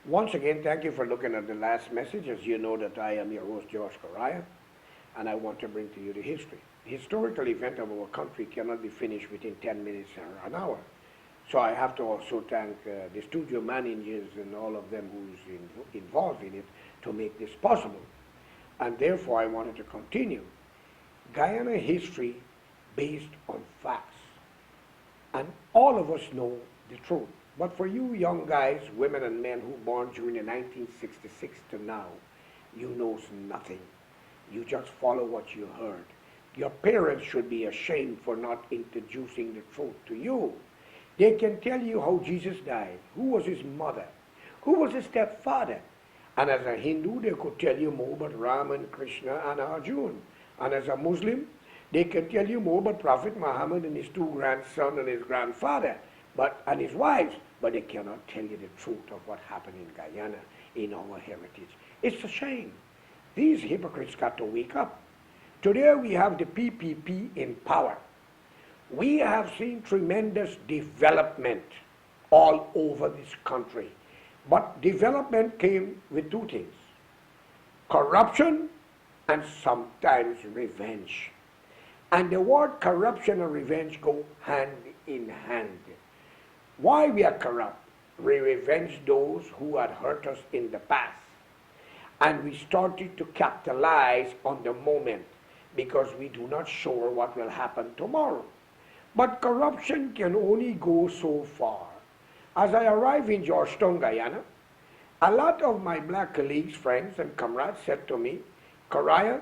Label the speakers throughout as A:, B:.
A: Once again, thank you for looking at the last message. As you know that I am your host, George Correia, and I want to bring to you the history. The historical event of our country cannot be finished within 10 minutes or an hour. So I have to also thank the studio managers and all of them who's involved in it to make this possible. And therefore, I wanted to continue. Guyana history based on facts. And all of us know the truth. But for you young guys, women and men who born during the 1966 to now, you knows nothing. You just follow what you heard. Your parents should be ashamed for not introducing the truth to you. They can tell you how Jesus died, who was his mother, who was his stepfather. And as a Hindu, they could tell you more about Ram and Krishna and Arjun. And as a Muslim, they can tell you more about Prophet Muhammad and his two grandsons and his grandfather and his wives. But they cannot tell you the truth of what happened in Guyana, in our heritage. It's a shame. These hypocrites got to wake up. Today we have the PPP in power. We have seen tremendous development all over this country. But development came with two things: corruption and sometimes revenge. And the word corruption and revenge go hand in hand. Why we are corrupt? We revenge those who had hurt us in the past. And we started to capitalize on the moment because we do not sure what will happen tomorrow. But corruption can only go so far. As I arrived in Georgetown, Guyana, a lot of my black colleagues, friends, and comrades said to me, Correia,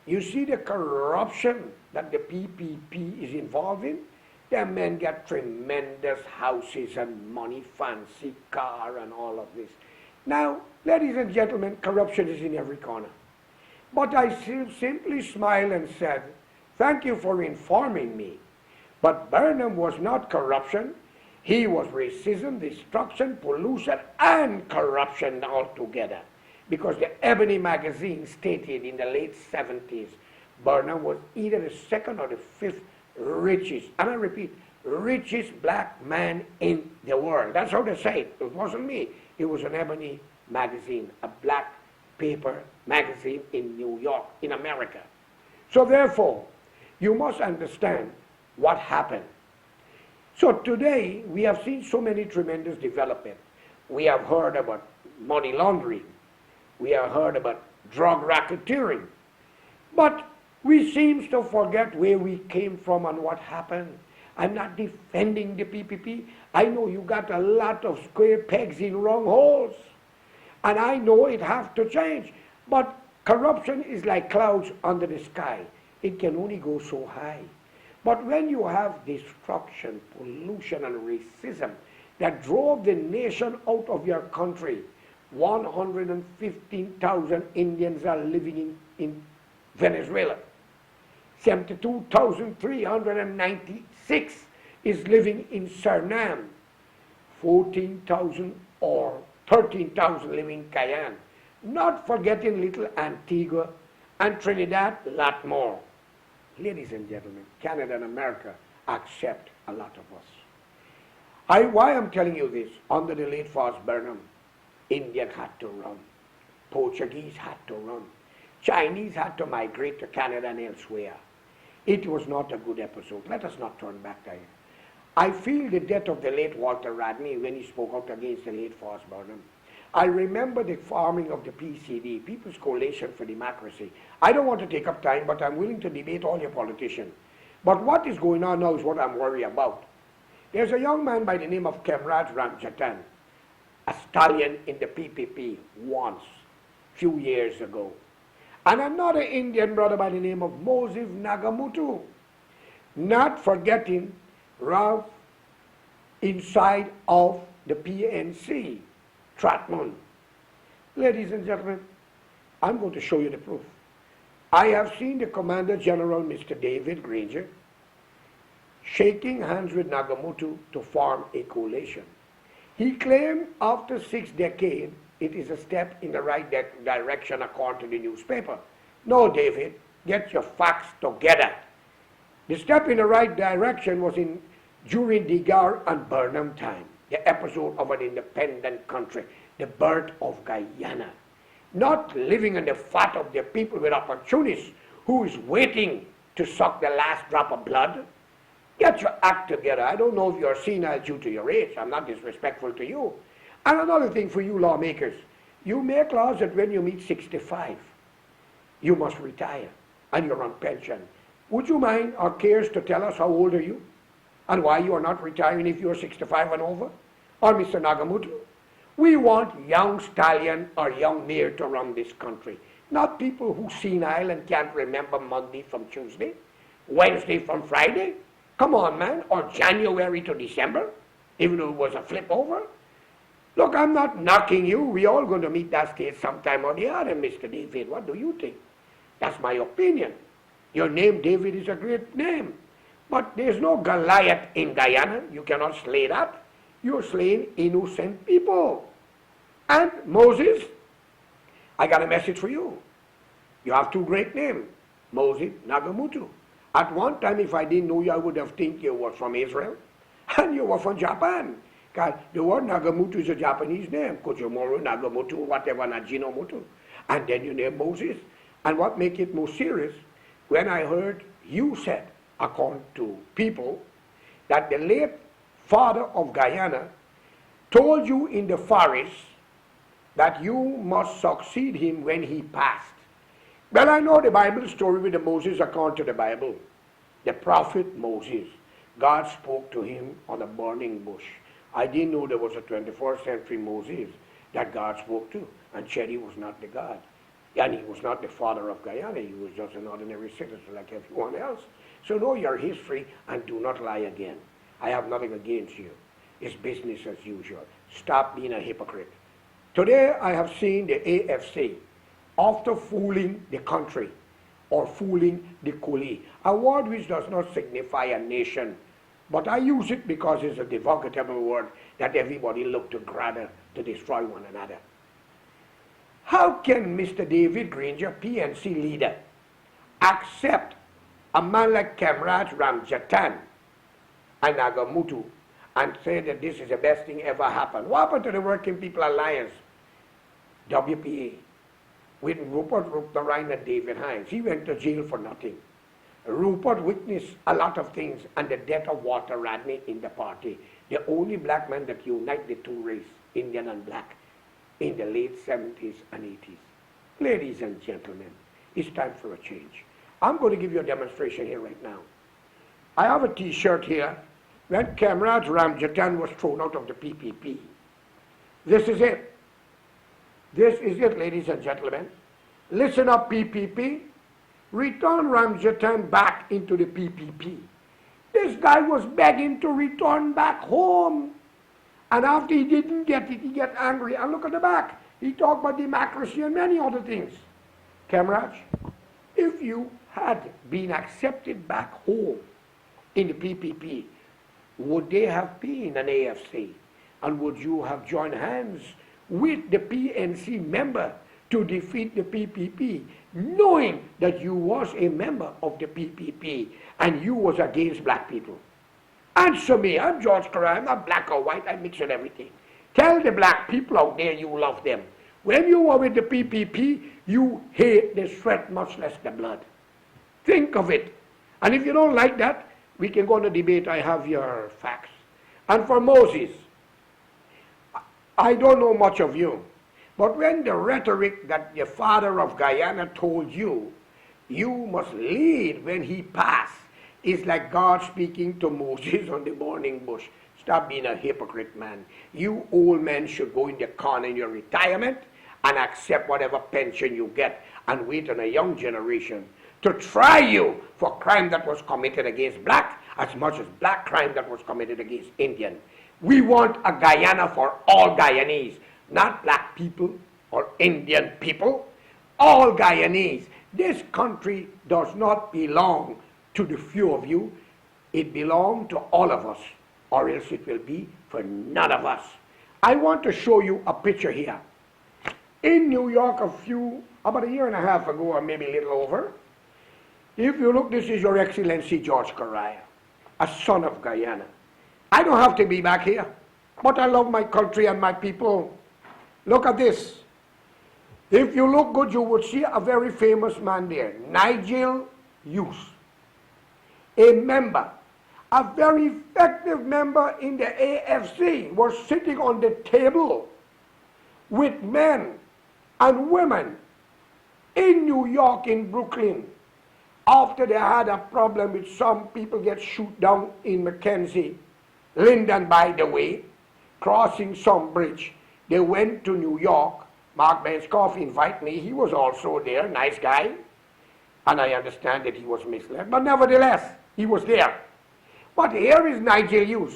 A: you see the corruption that the PPP is involved in? The men get tremendous houses and money, fancy car and all of this. Now, ladies and gentlemen, corruption is in every corner. But I simply smiled and said, thank you for informing me. But Burnham was not corruption. He was racism, destruction, pollution, and corruption altogether. Because the Ebony magazine stated in the late 70s, Burnham was either the second or the fifth richest, and I repeat, richest black man in the world. That's how they say it. It wasn't me. It was an Ebony magazine, a black paper magazine in New York, in America. So therefore, you must understand what happened. So today, we have seen so many tremendous development. We have heard about money laundering. We have heard about drug racketeering. But we seem to forget where we came from and what happened. I'm not defending the PPP. I know you got a lot of square pegs in wrong holes. And I know it has to change. But corruption is like clouds under the sky. It can only go so high. But when you have destruction, pollution, and racism that drove the nation out of your country, 115,000 Indians are living in Venezuela. 72,396 is living in Suriname. 14,000 or 13,000 living in Guyana. Not forgetting little Antigua and Trinidad, a lot more. Ladies and gentlemen, Canada and America accept a lot of us. Why I'm telling you this, under the late Fos Burnham, Indian had to run. Portuguese had to run. Chinese had to migrate to Canada and elsewhere. It was not a good episode. Let us not turn back there. I feel the death of the late Walter Radney when he spoke out against the late Fos Burnham. I remember the forming of the PCD, People's Coalition for Democracy. I don't want to take up time, but I'm willing to debate all your politicians. But what is going on now is what I'm worried about. There's a young man by the name of Kemraj Ramjatan, a stallion in the PPP once, few years ago. And another Indian brother by the name of Moses Nagamutu. Not forgetting Ralph inside of the PNC, Tratman. Ladies and gentlemen, I'm going to show you the proof. I have seen the Commander General, Mr. David Granger, shaking hands with Nagamutu to form a coalition. He claimed after 6 decades, it is a step in the right direction according to the newspaper. No, David, get your facts together. The step in the right direction was during Degar and Burnham time, the episode of an independent country. the birth of Guyana. Not living in the fat of the people with opportunists who is waiting to suck the last drop of blood. Get your act together. I don't know if you're senile due to your age. I'm not disrespectful to you. And another thing for you lawmakers, you make laws that when you meet 65, you must retire and you're on pension. Would you mind or cares to tell us how old are you and why you are not retiring if you're 65 and over? Or Mr. Nagamutu? We want young stallion or young mare to run this country, not people who senile and can't remember Monday from Tuesday, Wednesday from Friday. Come on, man, or January to December, even though it was a flip over. Look, I'm not knocking you. We're all going to meet that stage sometime or the other, Mr. David. What do you think? That's my opinion. Your name, David, is a great name. But there's no Goliath in Guyana. You cannot slay that. You're slaying innocent people. And Moses, I got a message for you. You have two great names, Moses, Nagamutu. At one time, if I didn't know you, I would have think you were from Israel and you were from Japan. Because the word Nagamutu is a Japanese name. Kojomoru, Nagamutu, whatever, Najinomutu. And then you name Moses. And what makes it more serious, when I heard you said, according to people, that the late father of Guyana told you in the forest that you must succeed him when he passed. Well, I know the Bible story with the Moses account to the Bible. The prophet Moses, God spoke to him on a burning bush. I didn't know there was a 21st century Moses that God spoke to. And Chetty was not the God. And he was not the father of Guyana. He was just an ordinary citizen like everyone else. So know your history and do not lie again. I have nothing against you. It's business as usual. Stop being a hypocrite. Today I have seen the AFC, after fooling the country or fooling the coolie, a word which does not signify a nation, but I use it because it's a derogatory word that everybody look to grab to destroy one another. How can Mr. David Granger, PNC leader, accept a man like Kamraj Ramjatan and Nagamutu and say that this is the best thing ever happened? What happened to the Working People Alliance, WPA, with Rupert Rupnarayan and David Hines? He went to jail for nothing. Rupert witnessed a lot of things and the death of Walter Radney in the party, the only black man that unite the two races, Indian and black, in the late 70s and 80s. Ladies and gentlemen, it's time for a change. I'm going to give you a demonstration here right now. I have a t-shirt here when Kamraj Ramjatan was thrown out of the PPP. This is it. This is it, ladies and gentlemen. Listen up, PPP. Return Ramjatan back into the PPP. This guy was begging to return back home. And after he didn't get it, he got angry. And look at the back. He talked about democracy and many other things. Kamraj, if you had been accepted back home in the PPP, would they have been an AFC? And would you have joined hands with the PNC member to defeat the PPP, knowing that you was a member of the PPP and you was against black people? Answer me. I'm George Correia. I'm not black or white. I mix with everything. Tell the black people out there you love them. When you were with the PPP, you hate the sweat, much less the blood. Think of it. And if you don't like that, we can go on a debate. I have your facts. And for Moses, I don't know much of you, but when the rhetoric that the father of Guyana told you, you must lead when he passed, is like God speaking to Moses on the burning bush. Stop being a hypocrite, man. You old men should go in the corner in your retirement and accept whatever pension you get and wait on a young generation to try you for crime that was committed against black as much as black crime that was committed against Indian. We want a Guyana for all Guyanese, not black people or Indian people, all Guyanese. This country does not belong to the few of you. It belongs to all of us, or else it will be for none of us. I want to show you a picture here. In New York about a year and a half ago, or maybe a little over, if you look, this is Your Excellency George Correia, a son of Guyana. I don't have to be back here, but I love my country and my people. Look at this. If you look good, you would see a very famous man there, Nigel Hughes, a member, a very effective member in the AFC, was sitting on the table with men and women in New York, in Brooklyn, after they had a problem with some people get shoot down in Mackenzie, Linden, by the way, crossing some bridge. They went to New York. Mark Benskoff invited me. He was also there, nice guy. And I understand that he was misled. But nevertheless, he was there. But here is Nigel Hughes.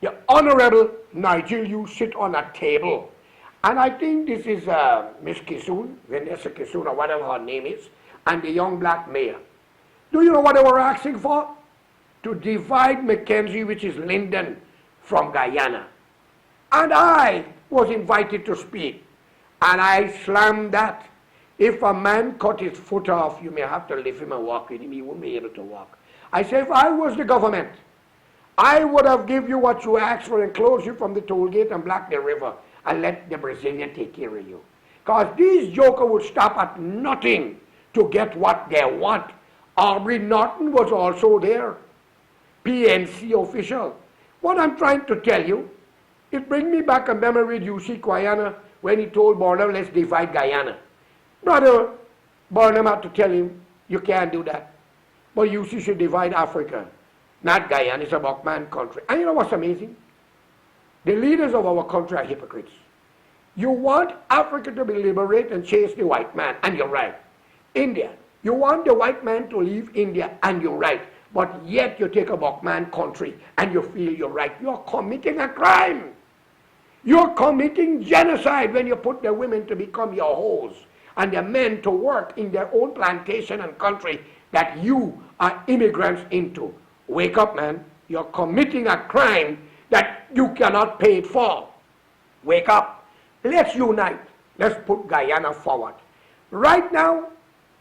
A: The Honorable Nigel Hughes sit on a table. And I think this is Miss Kissoon, Vanessa Kissoon, or whatever her name is, and the young black mayor. Do you know what they were asking for? To divide Mackenzie, which is Linden, from Guyana. And I was invited to speak. And I slammed that. If a man cut his foot off, you may have to lift him and walk with him. He wouldn't be able to walk. I said, if I was the government, I would have given you what you asked for and closed you from the toll gate and blocked the river and let the Brazilian take care of you. Because these jokers would stop at nothing to get what they want. Aubrey Norton was also there, PNC official. What I'm trying to tell you, it brings me back a memory of UC Guyana when he told Burnham, let's divide Guyana. Brother Burnham had to tell him, you can't do that. But UC should divide Africa, not Guyana. It's a Buckman country. And you know what's amazing? The leaders of our country are hypocrites. You want Africa to be liberated and chase the white man, and you're right. India, you want the white man to leave India, and you're right. But yet you take a Buckman country and you feel you're right. You're committing a crime. You're committing genocide when you put the women to become your hoes and the men to work in their own plantation and country that you are immigrants into. Wake up, man. You're committing a crime that you cannot pay it for. Wake up. Let's unite. Let's put Guyana forward. Right now,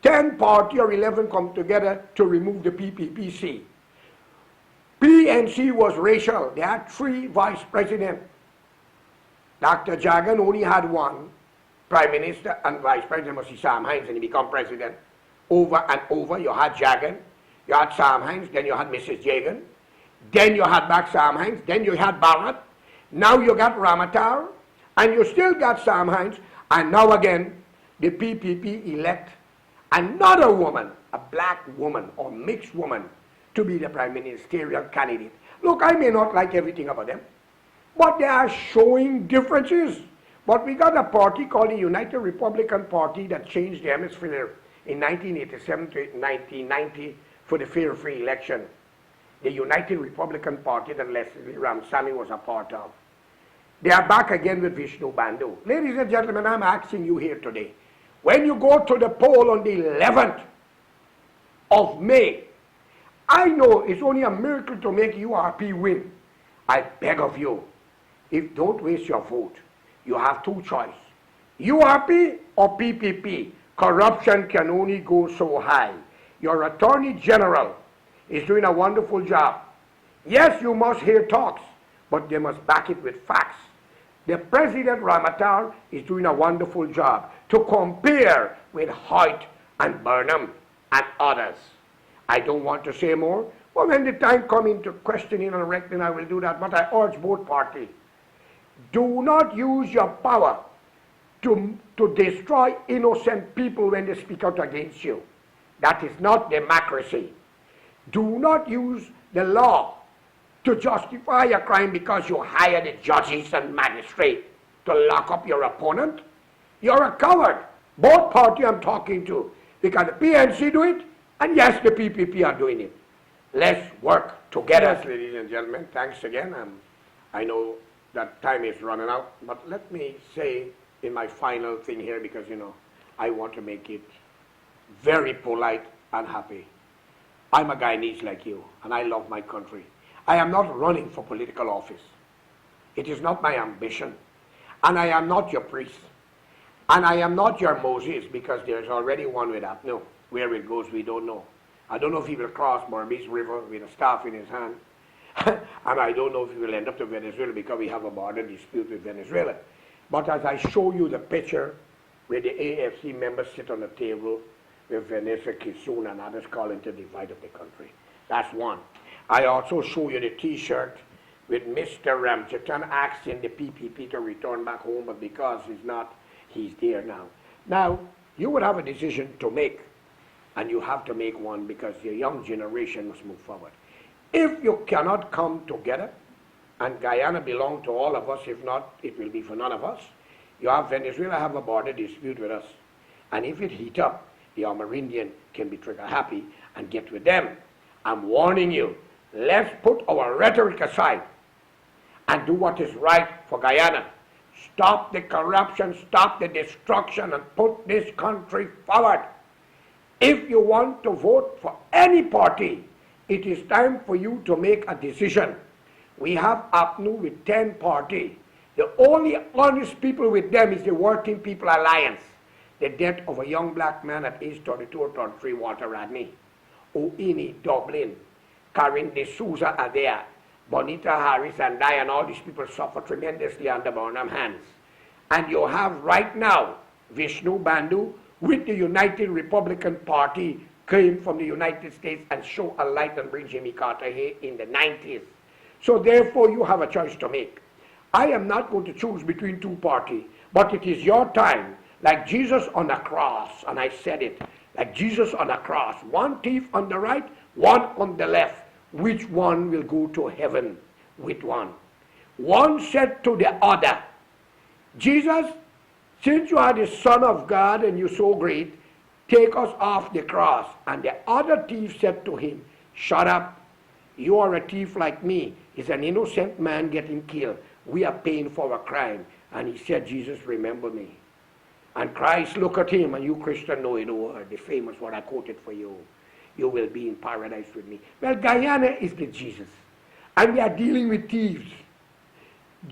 A: 10 party or 11 come together to remove the PPPC. PNC was racial. They had 3 vice presidents. Dr. Jagan only had 1 prime minister and vice president was Sam Hines, and he became president. Over and over, you had Jagan, you had Sam Hines, then you had Mrs. Jagan, then you had back Sam Hines, then you had Barrett, now you got Ramatar, and you still got Sam Hines, and now again, the PPP elect another woman, a black woman or mixed woman, to be the prime ministerial candidate. Look, I may not like everything about them, but they are showing differences. But we got a party called the United Republican Party that changed the hemisphere in 1987 to 1990 for the fair free election. The United Republican Party that Leslie Ramsamy was a part of. They are back again with Vishnu Bandhu. Ladies and gentlemen, I'm asking you here today, when you go to the poll on the 11th of May, I know it's only a miracle to make URP win. I beg of you, don't waste your vote. You have 2 choices, URP or PPP. Corruption can only go so high. Your Attorney General is doing a wonderful job. Yes, you must hear talks, but they must back it with facts. The President Ramatar is doing a wonderful job to compare with Hoyt and Burnham and others. I don't want to say more, but when the time comes into questioning and reckoning, I will do that. But I urge both parties, do not use your power to destroy innocent people when they speak out against you. That is not democracy. Do not use the law to justify a crime because you hire the judges and magistrates to lock up your opponent. You're a coward. Both parties I'm talking to, because the PNC do it, and yes, the PPP are doing it. Let's work together. Yes, ladies and gentlemen, thanks again. I know that time is running out, but let me say in my final thing here, because, I want to make it very polite and happy. I'm a Guyanese like you, and I love my country. I am not running for political office. It is not my ambition. And I am not your priest. And I am not your Moses, because there's already one with that. No, where it goes, we don't know. I don't know if he will cross Burmese River with a staff in his hand. And I don't know if he will end up to Venezuela, because we have a border dispute with Venezuela. But as I show you the picture where the AFC members sit on the table with Vanessa Kissoon and others calling to divide up the country. That's one. I also show you the T-shirt with Mr. Ramcharan asking the PPP to return back home, but because he's not, he's there now. Now, you would have a decision to make, and you have to make one because the young generation must move forward. If you cannot come together, and Guyana belongs to all of us, if not, it will be for none of us. You have Venezuela have a border dispute with us, and if it heat up, the Amerindian can be trigger happy and get with them. I'm warning you, let's put our rhetoric aside and do what is right for Guyana. Stop the corruption, stop the destruction, and put this country forward. If you want to vote for any party, it is time for you to make a decision. We have APNU with 10 parties. The only honest people with them is the Working People Alliance. The death of a young black man at age 32 or 33, Walter Radney, Oini, Dublin, Karen D'Souza are there. Bonita Harris and Diane, all these people suffer tremendously under Burnham hands. And you have right now Vishnu Bandhu with the United Republican Party came from the United States and show a light and bring Jimmy Carter here in the 90s. So therefore you have a choice to make. I am not going to choose between two parties, but it is your time, like Jesus on the cross, and I said it, like Jesus on the cross, one thief on the right, one on the left. Which one will go to heaven with one? One said to the other, Jesus, since you are the Son of God and you're so great, take us off the cross. And the other thief said to him, shut up. You are a thief like me. It's an innocent man getting killed. We are paying for a crime. And he said, Jesus, remember me. And Christ looked at him, and you Christian know it all, the famous what I quoted for you. You will be in paradise with me. Well, Guyana is the Jesus. And we are dealing with thieves.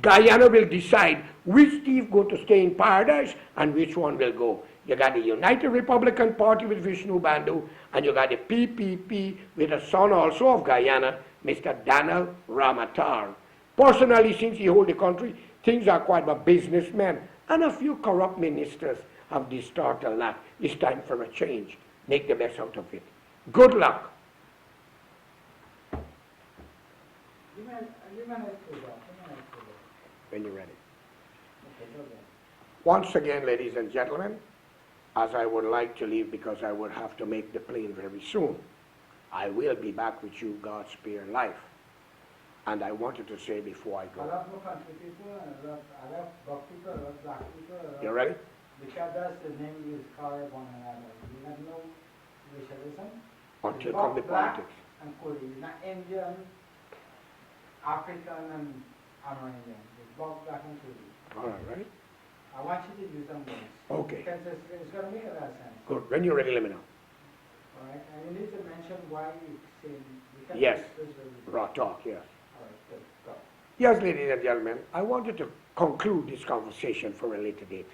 A: Guyana will decide which thief going to stay in paradise and which one will go. You got the United Republican Party with Vishnu Bandhu, and you got the PPP with a son also of Guyana, Mr. Daniel Ramatar. Personally, since he holds the country, things are quite a businessman. And a few corrupt ministers have distorted a lot. It's time for a change. Make the best out of it. Good luck. When you're ready. Once again, ladies and gentlemen, as I would like to leave because I would have to make the plane very soon, I will be back with you, God spare life. And I wanted to say before I go. You ready?
B: Because the name is called one another. We have no racialism.
A: Until come the politics.
B: And Korean, not Indian, African, and Amerindian. It's both black and Korean.
A: All right.
B: I want you to use some words.
A: Okay.
B: Because it's going to make a lot of sense.
A: Good. When you're ready, let me know.
B: All right. And you need to mention why you say.
A: Yes. Raw talk, yes.
B: All right. Good. Go.
A: Yes, ladies and gentlemen, I wanted to conclude this conversation for a later date.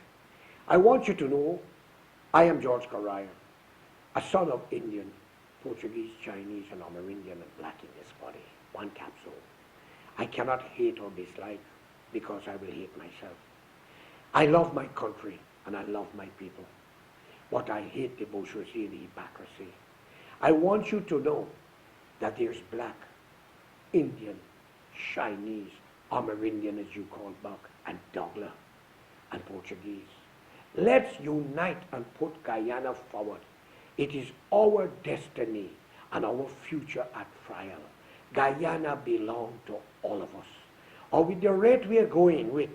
A: I want you to know I am George Correia, a son of Indian, Portuguese, Chinese, and Amerindian, and black in this body. One capsule. I cannot hate or dislike because I will hate myself. I love my country and I love my people, but I hate the bourgeoisie, the hypocrisy. I want you to know that there's black, Indian, Chinese, Amerindian as you call Buck, and Douglas, and Portuguese. Let's unite and put Guyana forward. It is our destiny and our future at trial. Guyana belongs to all of us. Or with the rate we are going with,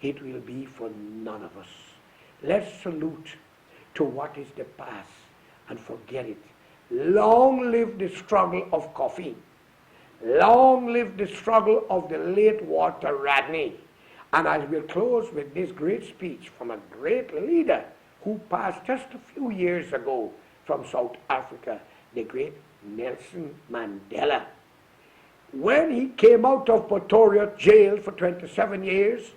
A: it will be for none of us. Let's salute to what is the past and forget it. Long live the struggle of coffee. Long live the struggle of the late Walter Radney. And I will close with this great speech from a great leader who passed just a few years ago from South Africa, the great Nelson Mandela. When he came out of Pretoria jail for 27 years,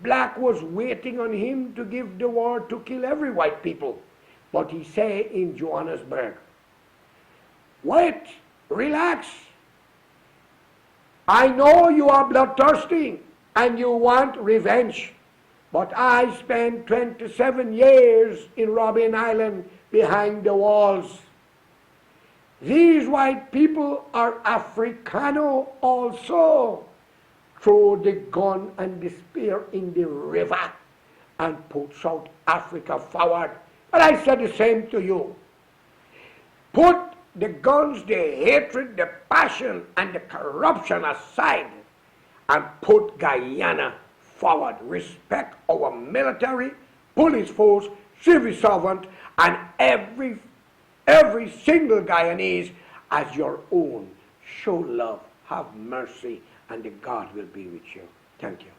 A: black was waiting on him to give the word to kill every white people. But he said in Johannesburg, wait, relax. I know you are bloodthirsty and you want revenge, But I spent 27 years in Robben Island behind the walls. These white people are Africano also. Throw the gun and the spear in the river and put South Africa forward. But I said the same to you. Put the guns, the hatred, the passion, and the corruption aside and put Guyana forward. Respect our military, police force, civil servant, and every single Guyanese as your own. Show love, have mercy, and the God will be with you. Thank you.